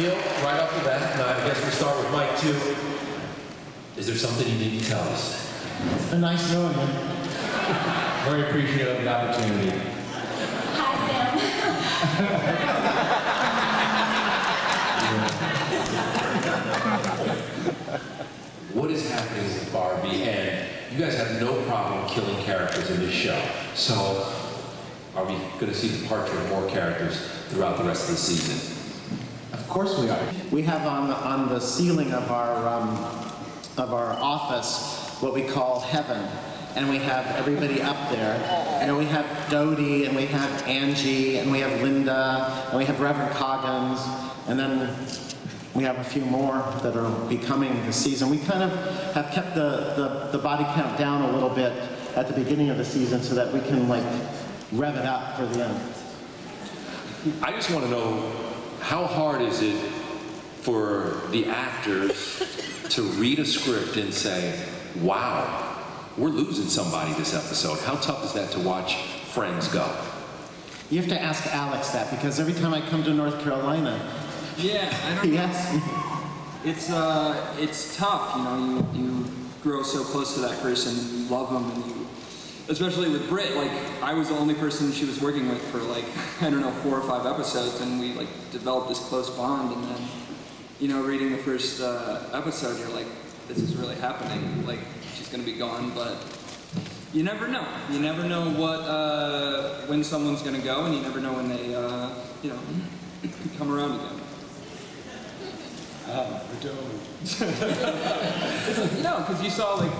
reveal right off the bat. Now, I guess we'll start with Mike, too. Is there something you need to tell us? It's been nice knowing you. Very appreciative of the opportunity. Hi, Sam. What is happening with Barbie? And you guys have no problem killing characters in this show. So, are we going to see the departure of more characters throughout the rest of the season? Of course we are. We have on the ceiling of our office what we call heaven, and we have everybody up there, and we have Dodie, and we have Angie, and we have Linda, and we have Reverend Coggins, and then we have a few more that are becoming this season. We kind of have kept the body count down a little bit at the beginning of the season so that we can like rev it up for the end. I just want to know, how hard is it for the actors to read a script and say, wow, we're losing somebody this episode? How tough is that to watch friends go? You have to ask Alex that, because every time I come to North Carolina, yeah, I don't he know. asks me. It's tough, you know, you grow so close to that person, you love them, and you, especially with Britt, like, I was the only person she was working with for like, I don't know, 4 or 5 episodes, and we like developed this close bond, and then, you know, reading the first episode, you're like, this is really happening, like, she's gonna be gone, but you never know. You never know what, when someone's gonna go, and you never know when they, you know, come around again. You know, because you saw like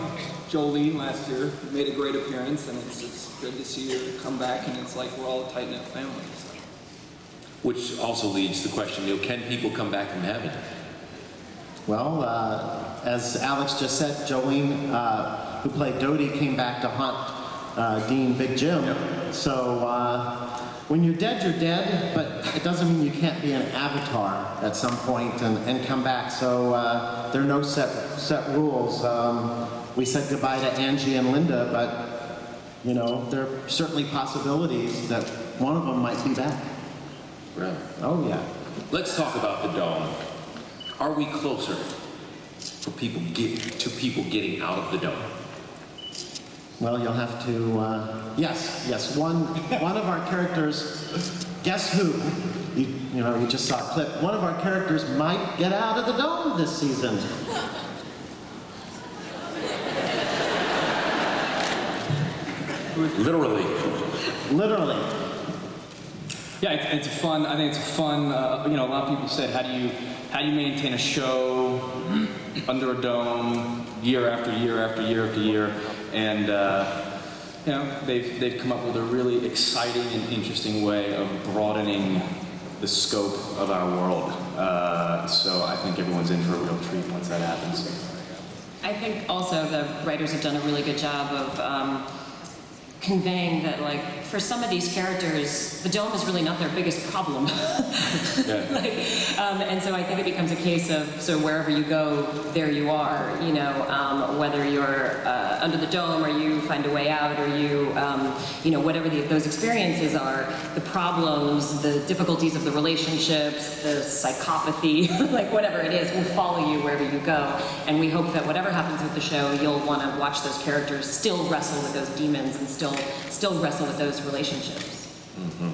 Jolene last year made a great appearance, and it's good to see her come back, and it's like we're all a tight-knit family. So. Which also leads to the question, you know, can people come back from heaven? Well, as Alex just said, Jolene, who played Dodie, came back to haunt Dean Big Jim. Yep. So when you're dead, but it doesn't mean you can't be an avatar at some point and come back. So there are no set rules. We said goodbye to Angie and Linda, but you know, there are certainly possibilities that one of them might be back. Really? Oh yeah. Let's talk about the dome. Are we closer to people getting out of the dome? Well, you'll have to, yes. One of our characters, guess who? You just saw a clip. One of our characters might get out of the dome this season. Literally. Literally. Yeah, it's fun. I think it's fun. You know, a lot of people said, how do you maintain a show under a dome year after year after year after year? And you know, they've come up with a really exciting and interesting way of broadening the scope of our world. So I think everyone's in for a real treat once that happens. I think also the writers have done a really good job of conveying that, like, for some of these characters, the dome is really not their biggest problem. And so I think it becomes a case of, so wherever you go, there you are, you know, whether you're under the dome or you find a way out or you know, whatever those experiences are, the problems, the difficulties of the relationships, the psychopathy, like whatever it is, will follow you wherever you go. And we hope that whatever happens with the show, you'll want to watch those characters still wrestle with those demons and still wrestle with those relationships. Mm-hmm.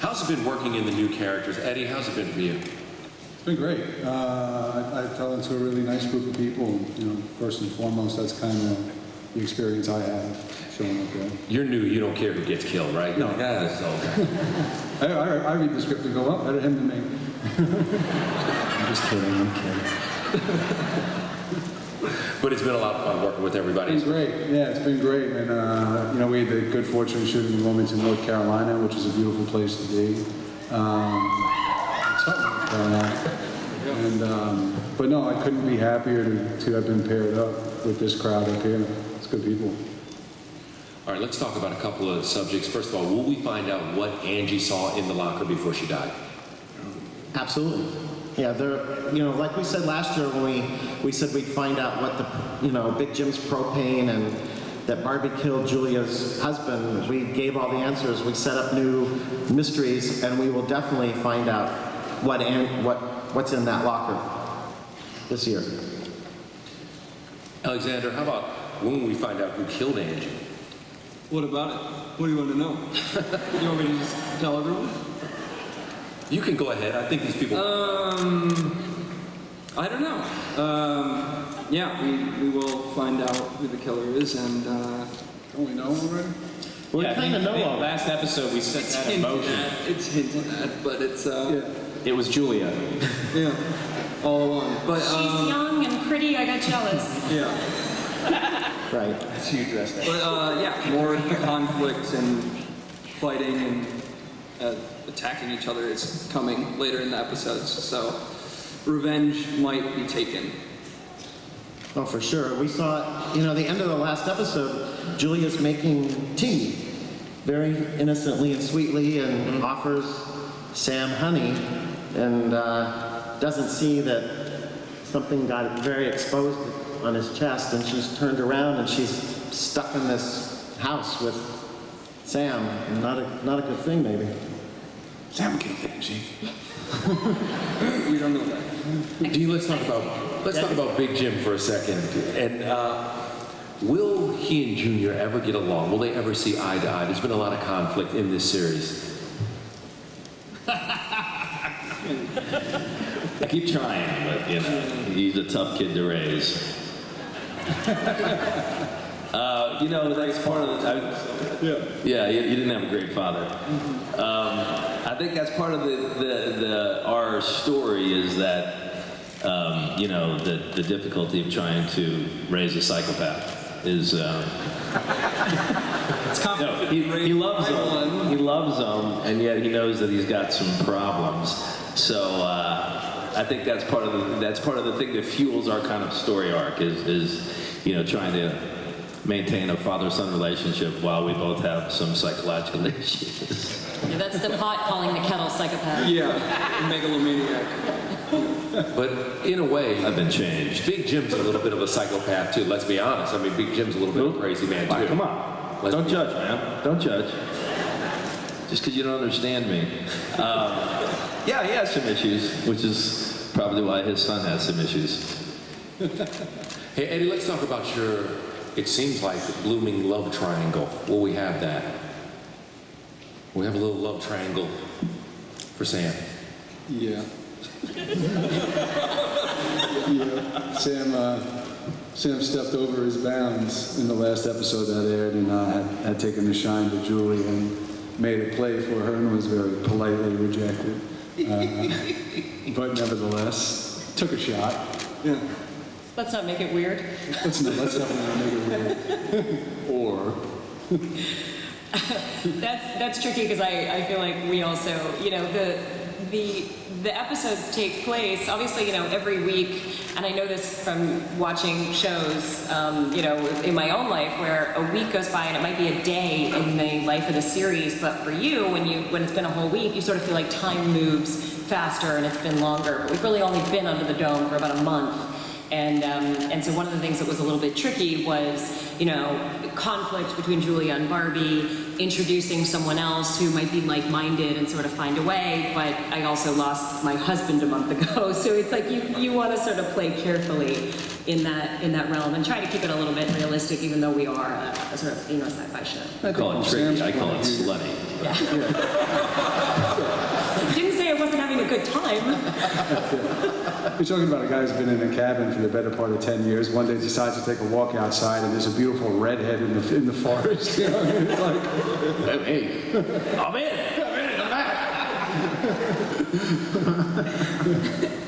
How's it been working in the new characters? Eddie, how's it been for you? It's been great. I fell into a really nice group of people. You know, first and foremost, that's kind of the experience I had showing up there. You're new, you don't care who gets killed, right? No. Yeah, that's okay. I read the script and go, oh, better him than me. I'm just kidding, I'm kidding. But it's been a lot of fun working with everybody. It's been great. Yeah, it's been great. And, you know, we had the good fortune of shooting in Wilmington, North Carolina, which is a beautiful place to be. But no, I couldn't be happier to have been paired up with this crowd up here. It's good people. All right, let's talk about a couple of subjects. First of all, will we find out what Angie saw in the locker before she died? Absolutely. Yeah, there, you know, like we said last year when we said we'd find out what the, you know, Big Jim's propane and that Barbie killed Julia's husband, we gave all the answers. We set up new mysteries, and we will definitely find out what what's in that locker this year. Alexander, how about when we find out who killed Angie? What about it? What do you want to know? You want me to just tell everyone? You can go ahead. I think these people. I don't know. Yeah, we will find out who the killer is, and Don't we know already? Well, Yeah, we kind of know all that. last episode we set it's that in hinted motion. at. It's hinted at, but it's It was Julia. yeah, all along. But She's young and pretty, I got jealous. yeah, Right. That's you dressed up. but yeah, more conflict and fighting and attacking each other is coming later in the episodes. So revenge might be taken. Oh, for sure. We saw, the end of the last episode, Julia's making tea very innocently and sweetly and offers Sam honey and doesn't see that something got very exposed on his chest, and she's turned around and she's stuck in this house with Sam. Not a good thing, maybe. Sam killed Angie. We don't know that. Dean, let's talk about Big Jim for a second. And will he and Junior ever get along? Will they ever see eye to eye? There's been a lot of conflict in this series. I keep trying, but he's a tough kid to raise. That's part of the. Yeah, you didn't have a great father. I think that's part of our story is that the difficulty of trying to raise a psychopath is. It's complicated. He loves them. He loves them, and yet he knows that he's got some problems. So I think that's part of the thing that fuels our kind of story arc is trying to maintain a father-son relationship while we both have some psychological issues. Yeah, that's the pot calling the kettle psychopath. Yeah, megalomaniac. But in a way, I've been changed. Big Jim's a little bit of a psychopath too. Let's be honest. I mean, Big Jim's a little bit of a crazy man too. Come on. Don't judge, man. Don't judge. Just because you don't understand me. Yeah, he has some issues, which is probably why his son has some issues. Hey, Eddie, let's talk about your, it seems like, blooming love triangle. Will we have that? We have a little love triangle for Sam. Yeah. Yeah. Sam stepped over his bounds in the last episode that aired and had taken the shine to Julie and made a play for her and was very politely rejected. But nevertheless, took a shot. Yeah. Let's not make it weird. Let's definitely make it weird. Or That's tricky because I feel like we also, the episodes take place, obviously, every week, and I know this from watching shows, in my own life where a week goes by and it might be a day in the life of the series, but for you, when it's been a whole week, you sort of feel like time moves faster and it's been longer. But we've really only been under the dome for about a month. And so one of the things that was a little bit tricky was, conflict between Julia and Barbie, introducing someone else who might be like-minded and sort of find a way, but I also lost my husband a month ago, so it's like you want to sort of play carefully in that realm and try to keep it a little bit realistic, even though we are a sort of sci-fi show. I call it tricky. I call it slutty. Yeah. Didn't say I wasn't having a good time. you're talking about a guy who's been in a cabin for the better part of 10 years. One day decides to take a walk outside and there's a beautiful redhead in the forest. It's like, Hey, I'm in. I'm back.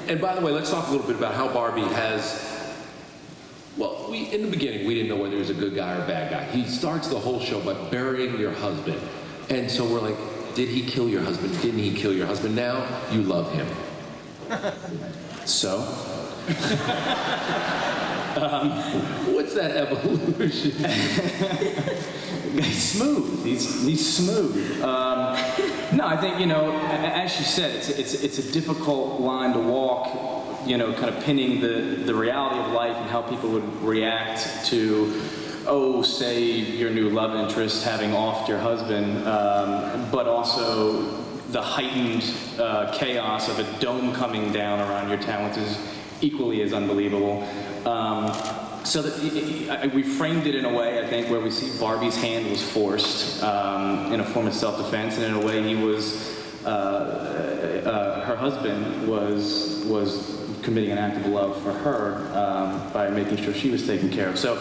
And by the way, let's talk a little bit about how Barbie has, well, in the beginning, we didn't know whether he was a good guy or a bad guy. He starts the whole show by burying your husband. And so we're like, did he kill your husband? Didn't he kill your husband? Now you love him. So? What's that evolution? He's smooth. He's smooth. No, I think as she said, it's a difficult line to walk. Kind of pinning the reality of life and how people would react to, say your new love interest having offed your husband, but also the heightened chaos of a dome coming down around your town, which is equally as unbelievable. So that we framed it in a way, I think, where we see Barbie's hand was forced in a form of self-defense, and in a way he was, her husband was committing an act of love for her by making sure she was taken care of. So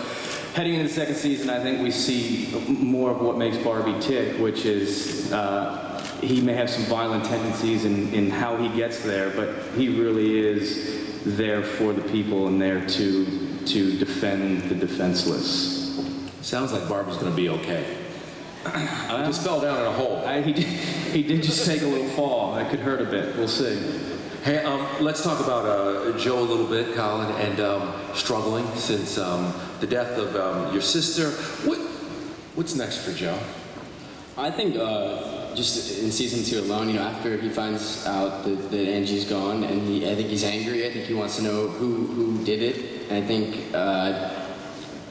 heading into the second season, I think we see more of what makes Barbie tick, which is he may have some violent tendencies in how he gets there, but he really is there for the people and there to defend the defenseless. Sounds like Barbie's going to be okay. I just fell down in a hole. He did just take a little fall. That could hurt a bit. We'll see. Hey, let's talk about Joe a little bit, Colin, and struggling since the death of your sister. What's next for Joe? I think just in season 2 alone, after he finds out that Angie's gone, and I think he's angry. I think he wants to know who did it. And I think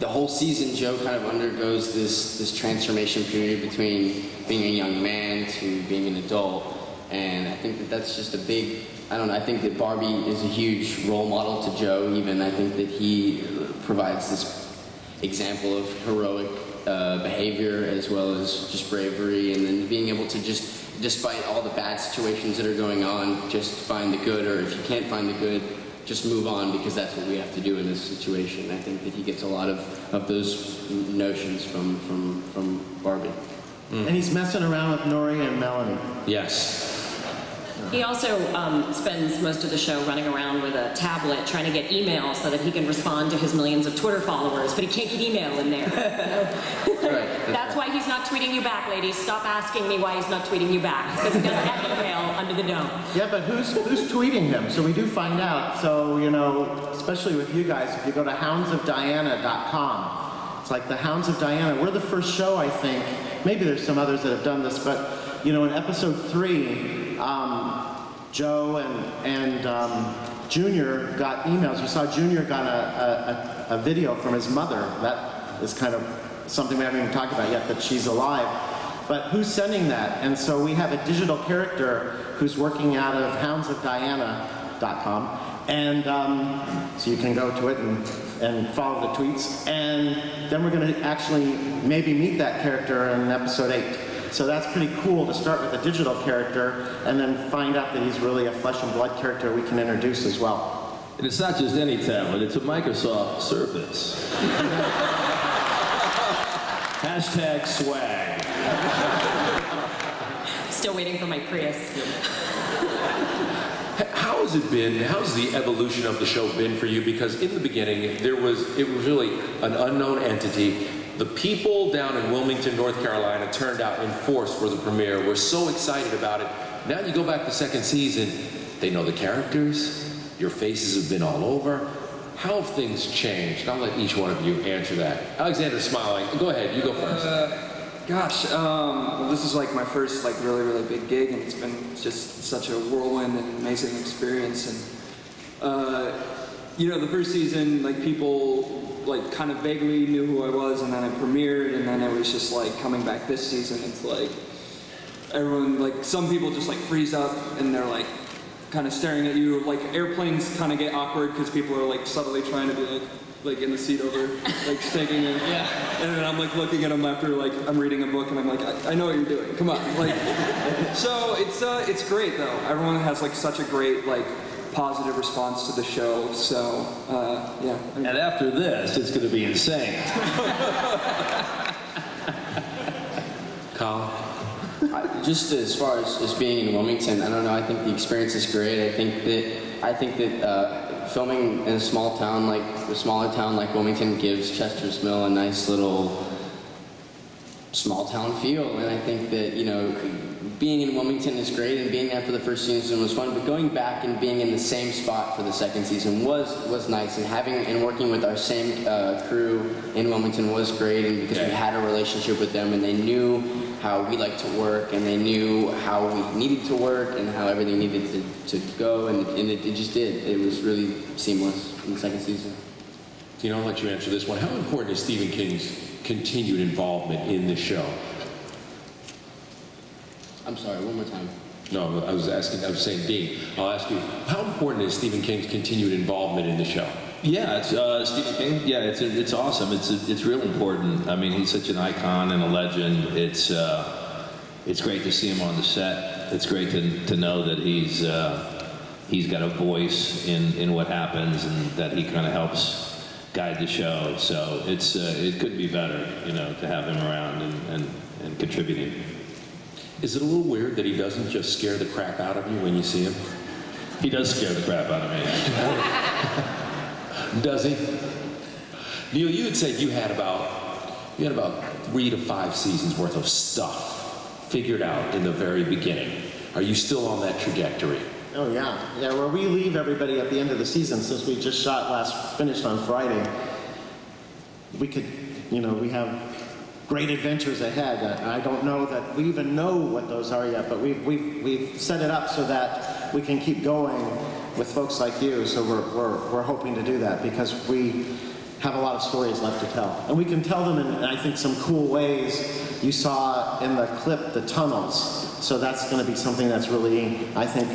the whole season, Joe kind of undergoes this transformation period between being a young man to being an adult. And I think that's just a big, I think that Barbie is a huge role model to Joe. Even I think that he provides this example of heroic behavior as well as just bravery, and then being able to just, despite all the bad situations that are going on, just find the good, or if you can't find the good, just move on, because that's what we have to do in this situation. I think that he gets a lot of those notions from Barbie. And he's messing around with Nori and Melanie. Yes. He also spends most of the show running around with a tablet trying to get email so that he can respond to his millions of Twitter followers, but he can't get email in there. That's why he's not tweeting you back, ladies. Stop asking me why he's not tweeting you back, because he doesn't have email under the dome. Yeah, but who's tweeting him? So we do find out. So, especially with you guys, if you go to houndsofdiana.com, it's like the Hounds of Diana. We're the first show, I think. Maybe there's some others that have done this, but, in episode 3, Joe and Junior got emails. You saw Junior got a video from his mother. That is kind of something we haven't even talked about yet, that she's alive. But who's sending that? And so we have a digital character who's working out of houndsofdiana.com. And so you can go to it and follow the tweets. And then we're going to actually maybe meet that character in episode 8. So that's pretty cool to start with a digital character and then find out that he's really a flesh and blood character we can introduce as well. And it's not just any tablet, it's a Microsoft Surface. Hashtag swag. Still waiting for my Prius. How has it been? How's the evolution of the show been for you? Because in the beginning, it was really an unknown entity. The people down in Wilmington, North Carolina, turned out in force for the premiere. We're so excited about it. Now you go back to second season, they know the characters, your faces have been all over. How have things changed? I'll let each one of you answer that. Alexander's smiling. Go ahead, you go first. Well, this is like my first really, really big gig, and it's been just such a whirlwind and amazing experience. And the first season, people kind of vaguely knew who I was, and then I premiered, and then it was just coming back this season, it's everyone, some people just freeze up, and they're kind of staring at you, airplanes kind of get awkward because people are subtly trying to be in the seat over, taking it. Yeah. And then I'm looking at them after I'm reading a book, and I'm I know what you're doing, come on. So it's great though. Everyone has such a great positive response to the show, so yeah. And after this, it's going to be insane. Colin? Just as far as being in Wilmington, I don't know. I think the experience is great. I think that filming in a smaller town like Wilmington gives Chester's Mill a nice little small town feel, and I think that being in Wilmington is great, and being there for the first season was fun, but going back and being in the same spot for the second season was nice, and working with our same crew in Wilmington was great, and because we had a relationship with them, and they knew how we like to work, and they knew how we needed to work, and how everything needed to go, and it just did. It was really seamless in the second season. I'll let you answer this one. How important is Stephen King's continued involvement in the show? I'm sorry, one more time. No, I was saying Dean. I'll ask you, how important is Stephen King's continued involvement in the show? Yeah, it's Stephen King. Yeah, it's awesome. It's real important. I mean, he's such an icon and a legend. It's great to see him on the set. It's great to know that he's got a voice in what happens and that he kind of helps guide the show. So it could be better, to have him around and contributing. Is it a little weird that he doesn't just scare the crap out of you when you see him? He does scare the crap out of me. Does he? Neil, you had said you had about 3 to 5 seasons worth of stuff figured out in the very beginning. Are you still on that trajectory? Oh yeah, where we leave everybody at the end of the season, since we just finished on Friday, we could, we have great adventures ahead. I don't know that we even know what those are yet, but we've set it up so that we can keep going with folks like you. So we're hoping to do that because we have a lot of stories left to tell, and we can tell them in, I think, some cool ways. You saw in the clip the tunnels, so that's going to be something that's really, I think,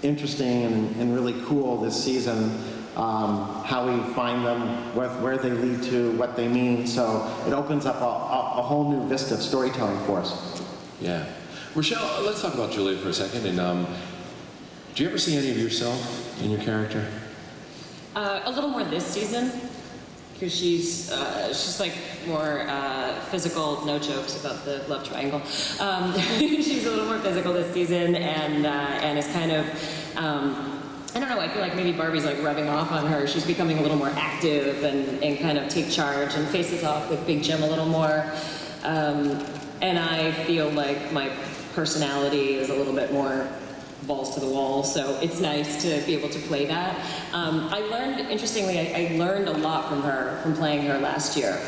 interesting and really cool this season. How we find them, where they lead to, what they mean. So it opens up a whole new vista of storytelling for us. Yeah. Rochelle, let's talk about Julia for a second. And do you ever see any of yourself in your character? A little more this season, because she's like more physical. No jokes about the love triangle. She's a little more physical this season, and is kind of. I don't know, I feel like maybe Barbie's like rubbing off on her. She's becoming a little more active and kind of take charge and faces off with Big Jim a little more. And I feel like my personality is a little bit more balls to the wall, so it's nice to be able to play that. Interestingly, I learned a lot from her, from playing her last year,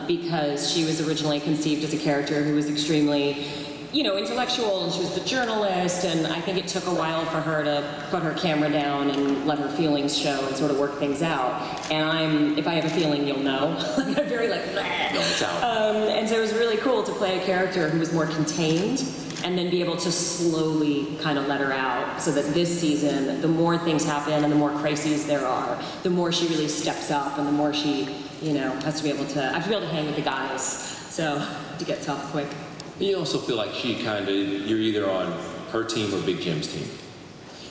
because she was originally conceived as a character who was extremely intellectual, and she was the journalist, and I think it took a while for her to put her camera down and let her feelings show and sort of work things out. And if I have a feeling, you'll know. I'm very like, bleh. No, it's out. And so it was really cool to play a character who was more contained, and then be able to slowly kind of let her out, so that this season, the more things happen and the more crises there are, the more she really steps up, and the more she, has to be able to, I have to be able to hang with the guys, so to get tough quick. You also feel like you're either on her team or Big Jim's team.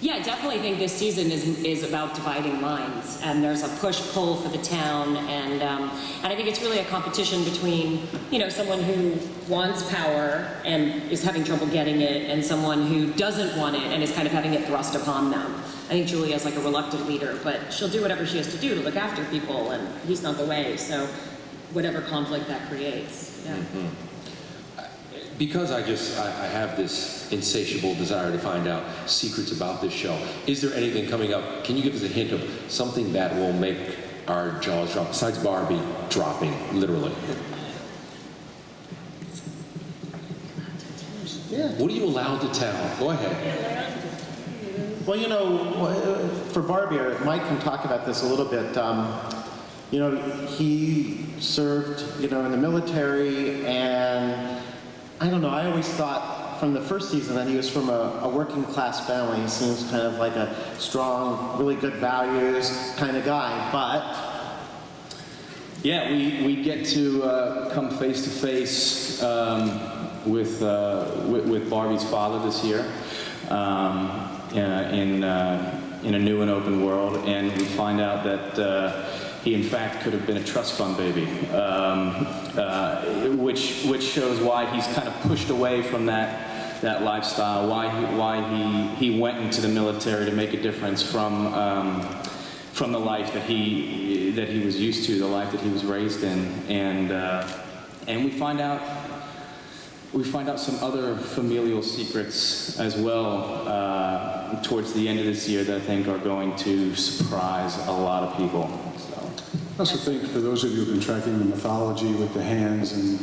Yeah, I definitely think this season is about dividing lines, and there's a push-pull for the town, and I think it's really a competition between, someone who wants power and is having trouble getting it, and someone who doesn't want it and is kind of having it thrust upon them. I think Julia's like a reluctant leader, but she'll do whatever she has to do to look after people, and he's not the way, so whatever conflict that creates, yeah. Mm-hmm. Because I have this insatiable desire to find out secrets about this show, is there anything coming up? Can you give us a hint of something that will make our jaws drop, besides Barbie dropping, literally? Yeah. What are you allowed to tell? Go ahead. Well, for Barbie, Mike can talk about this a little bit. He served, in the military, and I don't know, I always thought from the first season that he was from a working class family. He seems kind of like a strong, really good values kind of guy, but... Yeah, we get to come face to face with Barbie's father this year in a new and open world, and we find out that he in fact could have been a trust fund baby, which shows why he's kind of pushed away from that lifestyle, why he went into the military to make a difference from the life that he was used to, the life that he was raised in, and we find out some other familial secrets as well towards the end of this year that I think are going to surprise a lot of people. I also think for those of you who've been tracking the mythology with the hands and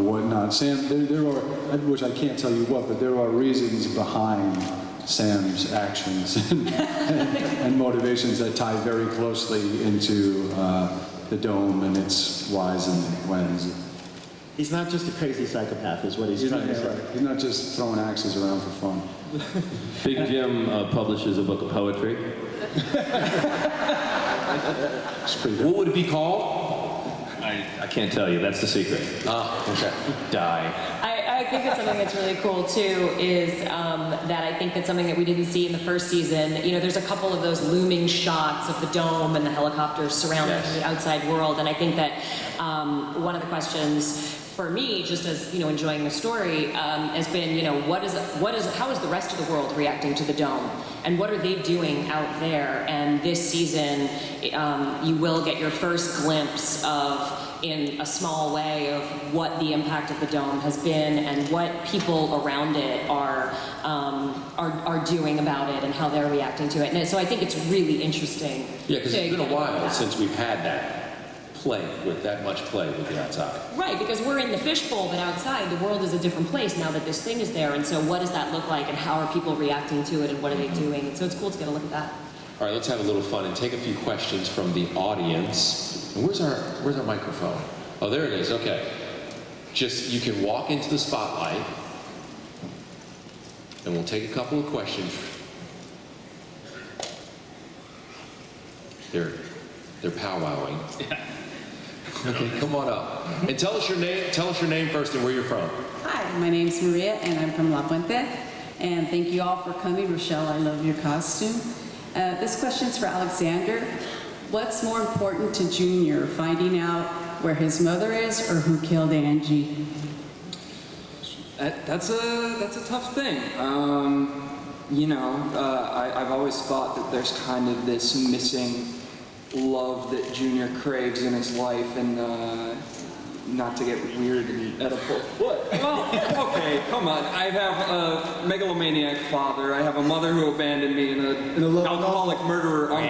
whatnot, Sam, there are, which I can't tell you what, but there are reasons behind Sam's actions and motivations that tie very closely into the dome and its whys and whens. He's not just a crazy psychopath, is what he's trying to say. He's not just throwing axes around for fun. Big Jim publishes a book of poetry. What would it be called? I can't tell you. That's the secret. Okay. Die. I think that something that's really cool too is that I think that's something that we didn't see in the first season. You know, there's a couple of those looming shots of the dome and the helicopters surrounding the outside world, and I think that one of the questions for me, just as you know, enjoying the story, has been, you know, how is the rest of the world reacting to the dome, and what are they doing out there? And this season, you will get your first glimpse of, in a small way, of what the impact of the dome has been and what people around it are doing about it and how they're reacting to it. And so I think it's really interesting. Yeah, because it's been a get while that. since we've had that much play with the outside. Right, because we're in the fishbowl, but outside the world is a different place now that this thing is there. And so what does that look like, and how are people reacting to it, and what are they doing? And so it's cool to get a look at that. All right, let's have a little fun and take a few questions from the audience. And where's our microphone? Oh, there it is. Okay. Just, you can walk into the spotlight, and we'll take a couple of questions. They're powwowing. Yeah. Okay, come on up. And tell us your name first and where you're from. Hi, my name's Maria, and I'm from La Puente. And thank you all for coming. Rochelle, I love your costume. This question's for Alexander. What's more important to Junior, finding out where his mother is or who killed Angie? That's a tough thing. I've always thought that there's kind of this missing love that Junior craves in his life, and not to get weird and edible. What? Well, okay, come on. I have a megalomaniac father. I have a mother who abandoned me, and an alcoholic murderer uncle.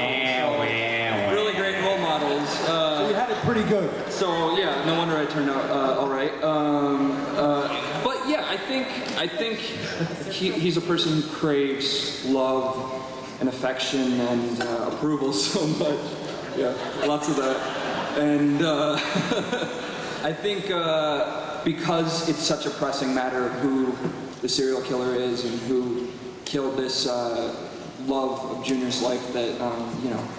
Really great role models. So you had it pretty good. So yeah, no wonder I turned out all right. But yeah, I think he's a person who craves love and affection and approval so much. Yeah, lots of that. And I think because it's such a pressing matter of who the serial killer is and who killed this love of Junior's life, that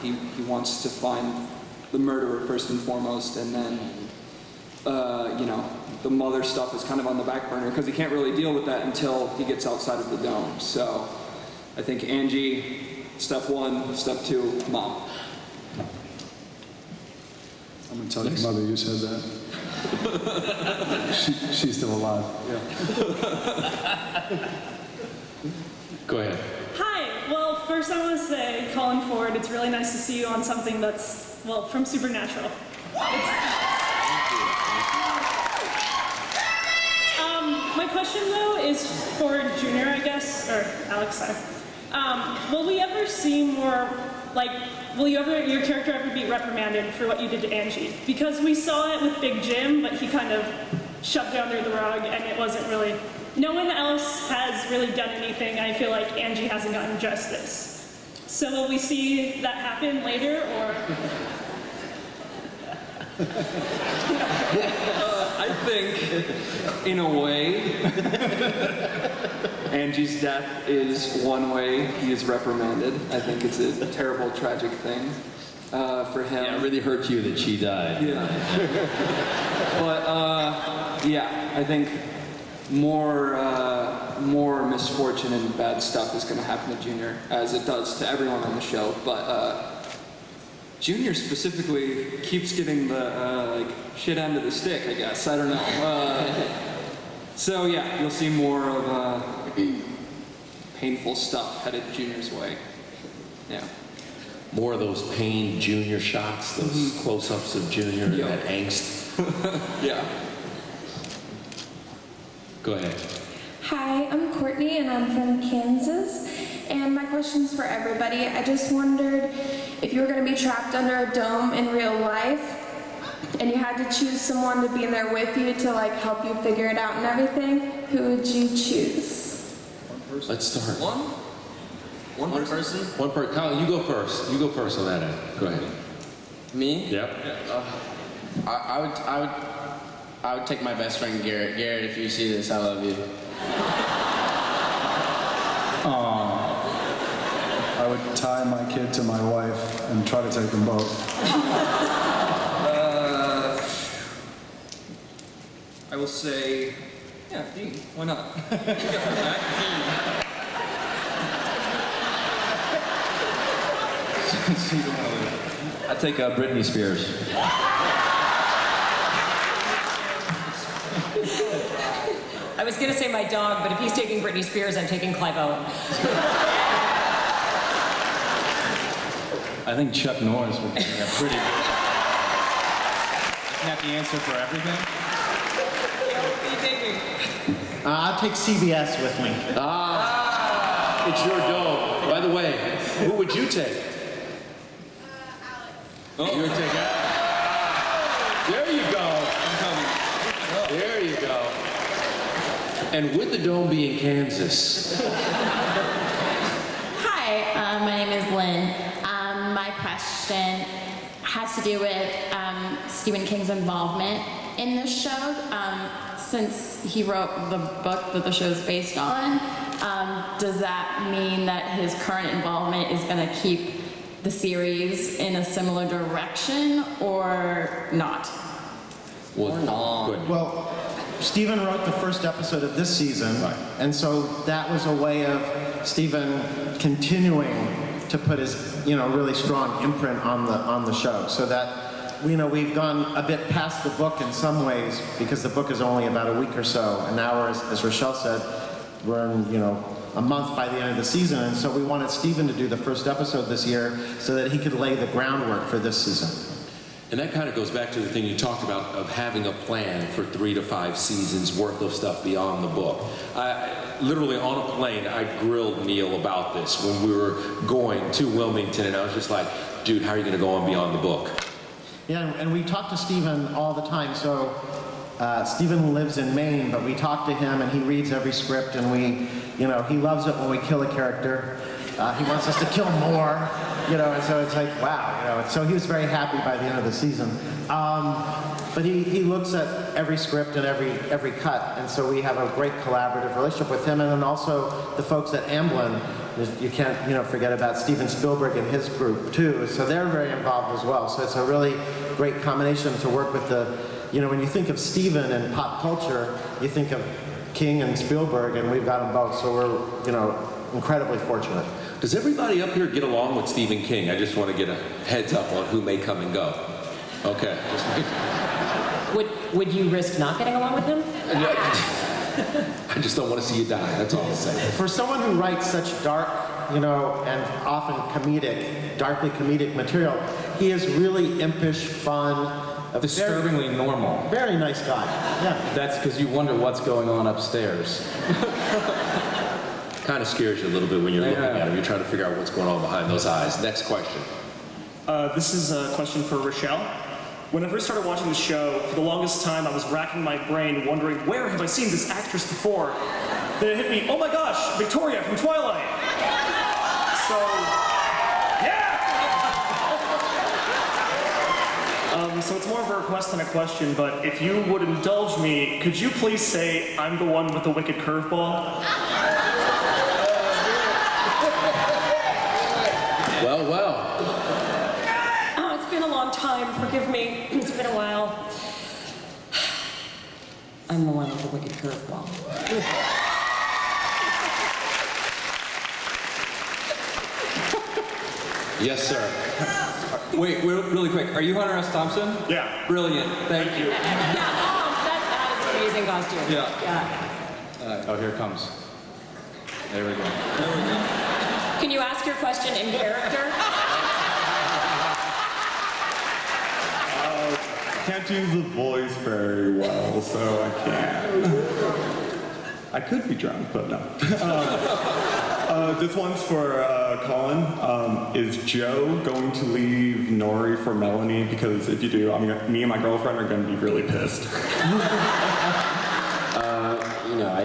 he wants to find the murderer first and foremost, and then the mother stuff is kind of on the back burner because he can't really deal with that until he gets outside of the dome. So I think Angie, step one, step two, mom. I'm going to tell your mother you said that. She's still alive. Yeah. Go ahead. Hi. Well, first I want to say, Colin Ford, it's really nice to see you on something that's, well, from Supernatural. My question, though, is for Junior, I guess, or Alex, sorry. Will we ever see more, will your character ever be reprimanded for what you did to Angie? Because we saw it with Big Jim, but he kind of shoved it under the rug, and it wasn't really, no one else has really done anything. I feel like Angie hasn't gotten justice. So will we see that happen later, or? I think, in a way, Angie's death is one way he is reprimanded. I think it's a terrible, tragic thing for him. Yeah, it really hurt you that she died. Yeah. But, yeah, I think more misfortune and bad stuff is going to happen to Junior, as it does to everyone on the show. But Junior specifically keeps getting the shit end of the stick, I guess. I don't know. So yeah, you'll see more of painful stuff headed Junior's way. Yeah. More of those pained Junior shots, those close-ups of Junior and that angst. Yeah. Go ahead. Hi, I'm Courtney and I'm from Kansas. And my question's for everybody. I just wondered if you were going to be trapped under a dome in real life and you had to choose someone to be in there with you to help you figure it out and everything, who would you choose? Let's start. One person? One person. Kyle, you go first. You go first on that end. Go ahead. Me? Yep. I would take my best friend Garrett. Garrett, if you see this, I love you. assign my kid to my wife and try to take them both. I will say, yeah, Dean. Why not? I take Britney Spears. I was going to say my dog, but if he's taking Britney Spears, I'm taking Clive Owen. I think Chuck Norris would be pretty good. Isn't that the answer for everything? I'll take CBS with me. It's your dome. By the way, who would you take? Oh, you would take Alex. There you go. I'm coming. There you go. And would the dome be in Kansas? Hi, my name is Lynn. My question has to do with Stephen King's involvement in the show. Since he wrote the book that the show is based on, does that mean that his current involvement is going to keep the series in a similar direction or not? Well, Stephen wrote the first episode of this season, and so that was a way of Stephen continuing to put his, really strong imprint on the show, so that we've gone a bit past the book in some ways because the book is only about a week or so, and now we're, as Rochelle said, we're in a month by the end of the season, and so we wanted Stephen to do the first episode this year so that he could lay the groundwork for this season. And that kind of goes back to the thing you talked about of having a plan for 3 to 5 seasons worth of stuff beyond the book. Literally on a plane, I grilled Neil about this when we were going to Wilmington, and I was just like, dude, how are you going to go on beyond the book? Yeah, and we talk to Stephen all the time. So Stephen lives in Maine, but we talk to him, and he reads every script, and he loves it when we kill a character. He wants us to kill more, and so it's like, wow, So he was very happy by the end of the season. But he looks at every script and every cut, and so we have a great collaborative relationship with him, and then also the folks at Amblin. You can't forget about Steven Spielberg and his group too. So they're very involved as well. So it's a really great combination to work with the. When you think of Steven and pop culture, you think of King and Spielberg, and we've got them both. So we're incredibly fortunate. Does everybody up here get along with Stephen King? I just want to get a heads up on who may come and go. Okay. Would you risk not getting along with him? I just don't want to see you die. That's all I'm saying. For someone who writes such dark, and often darkly comedic material, he is really impish, fun, Disturbingly normal. Very nice guy. Yeah. That's because you wonder what's going on upstairs. Kind of scares you a little bit when you're looking at him. You're trying to figure out what's going on behind those eyes. Next question. This is a question for Rochelle. When I first started watching the show, for the longest time I was racking my brain wondering, where have I seen this actress before? Then it hit me, oh my gosh, Victoria from Twilight. So, yeah! So it's more of a request than a question, but if you would indulge me, could you please say, I'm the one with the wicked curveball? Well. Oh, it's been a long time. Forgive me. It's been a while. I'm the one with the wicked curveball. Yes, sir. Wait, really quick. Are you Hunter S. Thompson? Yeah. Brilliant. Thank you. That is an amazing costume. Yeah. Oh, here it comes. There we go. Can you ask your question in character? Can't do the voice very well, so I can't. I could be drunk, but no. This one's for Colin. Is Joe going to leave Nori for Melanie? Because if you do, me and my girlfriend are going to be really pissed.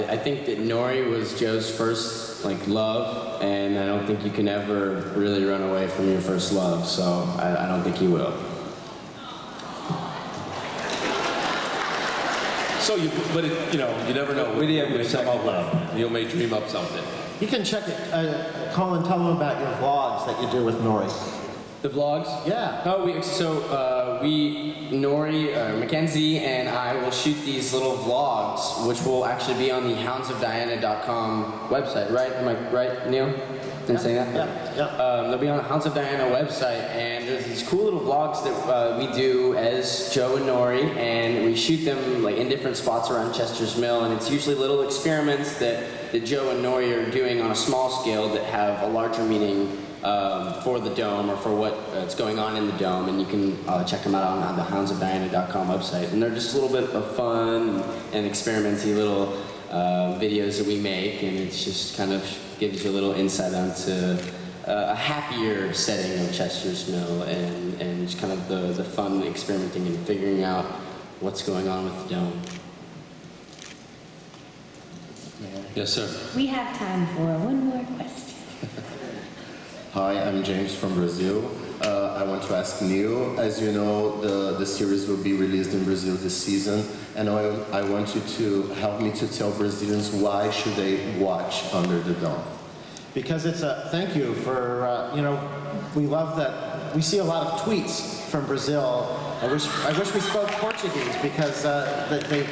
I think that Nori was Joe's first love, and I don't think you can ever really run away from your first love. So I don't think he will. So you never know. We did have Some of love. You may dream up something. You can check it. Colin, tell them about your vlogs that you do with Nori. The vlogs? Yeah. Oh, Nori, Mackenzie, and I will shoot these little vlogs, which will actually be on the houndsofdiana.com website, right? Am I right, Neil? Didn't say that? Yeah. They'll be on the Hounds of Diana website, and there's these cool little vlogs that we do as Joe and Nori, and we shoot them like in different spots around Chester's Mill, and it's usually little experiments that Joe and Nori are doing on a small scale that have a larger meaning for the dome or for what's going on in the dome, and you can check them out on the houndsofdiana.com website. And they're just a little bit of fun and experimenty little videos that we make, and it's just kind of gives you a little insight onto a happier setting of Chester's Mill and just kind of the fun experimenting and figuring out what's going on with the dome. Yes, sir. We have time for one more question. Hi, I'm James from Brazil. I want to ask Neil, as you know, the series will be released in Brazil this season, and I want you to help me to tell Brazilians why should they watch Under the Dome. Because it's a thank you for, we love that. We see a lot of tweets from Brazil. I wish we spoke Portuguese because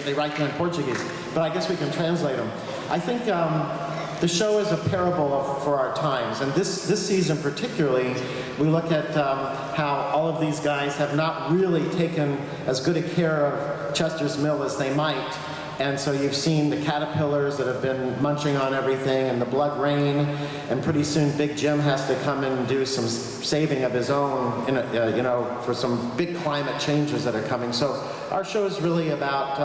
they write them in Portuguese, but I guess we can translate them. I think the show is a parable for our times, and this season particularly, we look at how all of these guys have not really taken as good a care of Chester's Mill as they might. And so you've seen the caterpillars that have been munching on everything and the blood rain, and pretty soon Big Jim has to come in and do some saving of his own, for some big climate changes that are coming. So our show is really about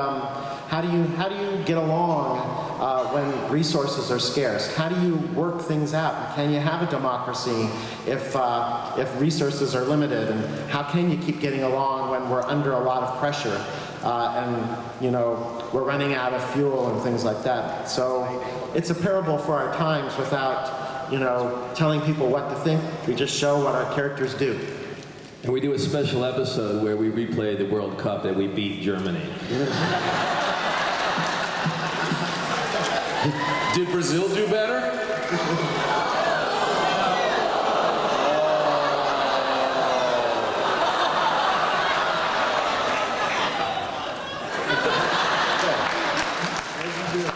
how do you get along when resources are scarce? How do you work things out? Can you have a democracy if resources are limited? And how can you keep getting along when we're under a lot of pressure? We're running out of fuel and things like that. So it's a parable for our times without, telling people what to think. We just show what our characters do. And we do a special episode where we replay the World Cup that we beat Germany. Did Brazil do better?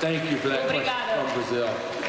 Thank you for that question from Brazil.